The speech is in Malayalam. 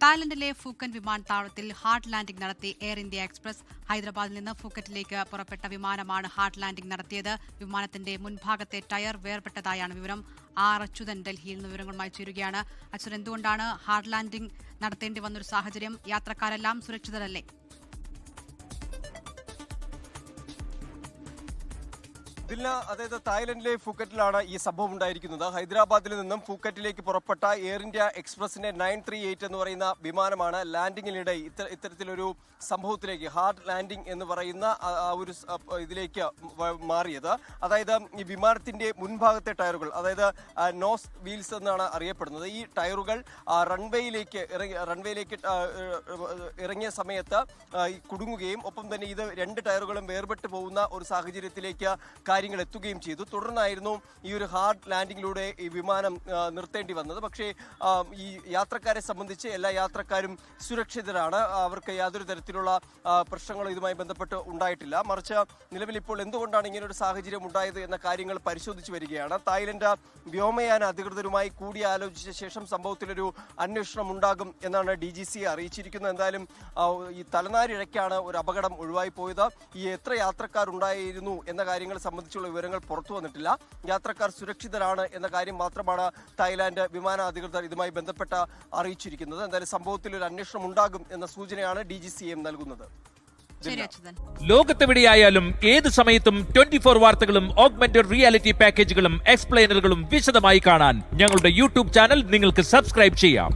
തായ്ലൻഡിലെ ഫൂക്കൻ വിമാനത്താവളത്തിൽ ഹാർഡ് ലാൻഡിംഗ് നടത്തി എയർ ഇന്ത്യ എക്സ്പ്രസ്. ഹൈദരാബാദിൽ നിന്ന് ഫൂക്കറ്റിലേക്ക് പുറപ്പെട്ട വിമാനമാണ് ഹാർഡ് ലാൻഡിംഗ് നടത്തിയത്. വിമാനത്തിന്റെ മുൻഭാഗത്തെ ടയർ വേർപെട്ടതായാണ് വിവരം. ആർ അച്യുതൻ ഡൽഹിയിൽ നിന്ന് വിവരങ്ങളുമായി ചേരുകയാണ്. അച്യുതൻ, എന്തുകൊണ്ടാണ് ഹാർഡ് ലാൻഡിംഗ് നടത്തേണ്ടി വന്നൊരു സാഹചര്യം? യാത്രക്കാരെല്ലാം സുരക്ഷിതരല്ലേ? അതായത് തായ്ലൻഡിലെ ഫൂക്കറ്റിലാണ് ഈ സംഭവം ഉണ്ടായിരിക്കുന്നത്. ഹൈദരാബാദിൽ നിന്നും ഫൂക്കറ്റിലേക്ക് പുറപ്പെട്ട എയർ ഇന്ത്യ എക്സ്പ്രസിന്റെ 938 എന്ന് പറയുന്ന വിമാനമാണ് ലാൻഡിങ്ങിനിടെ ഇത്തരത്തിലൊരു സംഭവത്തിലേക്ക്, ഹാർഡ് ലാൻഡിംഗ് എന്ന് പറയുന്ന ഒരു ഇതിലേക്ക് മാറിയത്. അതായത് ഈ വിമാനത്തിന്റെ മുൻഭാഗത്തെ ടയറുകൾ, അതായത് നോസ് വീൽസ് എന്നാണ് അറിയപ്പെടുന്നത്, ഈ ടയറുകൾ റൺവേയിലേക്ക് ഇറങ്ങിയ സമയത്ത് കുടുങ്ങുകയും ഒപ്പം തന്നെ ഇത് രണ്ട് ടയറുകളും വേർപെട്ട് പോകുന്ന ഒരു സാഹചര്യത്തിലേക്ക് കാര്യങ്ങൾ എത്തുകയും ചെയ്തു. തുടർന്നായിരുന്നു ഈ ഒരു ഹാർഡ് ലാൻഡിങ്ങിലൂടെ ഈ വിമാനം നിർത്തേണ്ടി വന്നത്. പക്ഷേ ഈ യാത്രക്കാരെ സംബന്ധിച്ച് എല്ലാ യാത്രക്കാരും സുരക്ഷിതരാണ്. അവർക്ക് യാതൊരു തരത്തിലുള്ള പ്രശ്നങ്ങളും ഇതുമായി ബന്ധപ്പെട്ട് ഉണ്ടായിട്ടില്ല. മറിച്ച് നിലവിൽ ഇപ്പോൾ എന്തുകൊണ്ടാണ് ഇങ്ങനൊരു സാഹചര്യം ഉണ്ടായത് എന്ന കാര്യങ്ങൾ പരിശോധിച്ചു വരികയാണ്. തായ്ലൻഡ് വ്യോമയാന അധികൃതരുമായി കൂടിയാലോചിച്ച ശേഷം സംഭവത്തിലൊരു അന്വേഷണം ഉണ്ടാകും എന്നാണ് DGC അറിയിച്ചിരിക്കുന്നത്. എന്തായാലും ഈ തലനാരിഴയ്ക്കാണ് ഒരു അപകടം ഒഴിവായി പോയത്. ഈ എത്ര യാത്രക്കാരുണ്ടായിരുന്നു എന്ന കാര്യങ്ങൾ സംബന്ധിച്ചുള്ള വിവരങ്ങൾ പുറത്തു വന്നിട്ടില്ല. യാത്രക്കാർ സുരക്ഷിതരാണ് എന്ന കാര്യം മാത്രമാണ് തായ്ലാന്റ് വിമാന അധികൃതർ ഇതുമായി ബന്ധപ്പെട്ട് അറിയിച്ചിരിക്കുന്നത്. എന്തായാലും സംഭവത്തിൽ ഒരു അന്വേഷണം ഉണ്ടാകും എന്ന സൂചനയാണ് DGCM നൽകുന്നത്. ലോകത്തെവിടെയായാലും ഏത് സമയത്തും 24 വാർത്തകളും ഓഗ്മെന്റഡ് റിയാലിറ്റി പാക്കേജുകളും എക്സ്പ്ലെയിനറുകളും വിശദമായി കാണാൻ ഞങ്ങളുടെ യൂട്യൂബ് ചാനൽ നിങ്ങൾക്ക് സബ്സ്ക്രൈബ് ചെയ്യാം.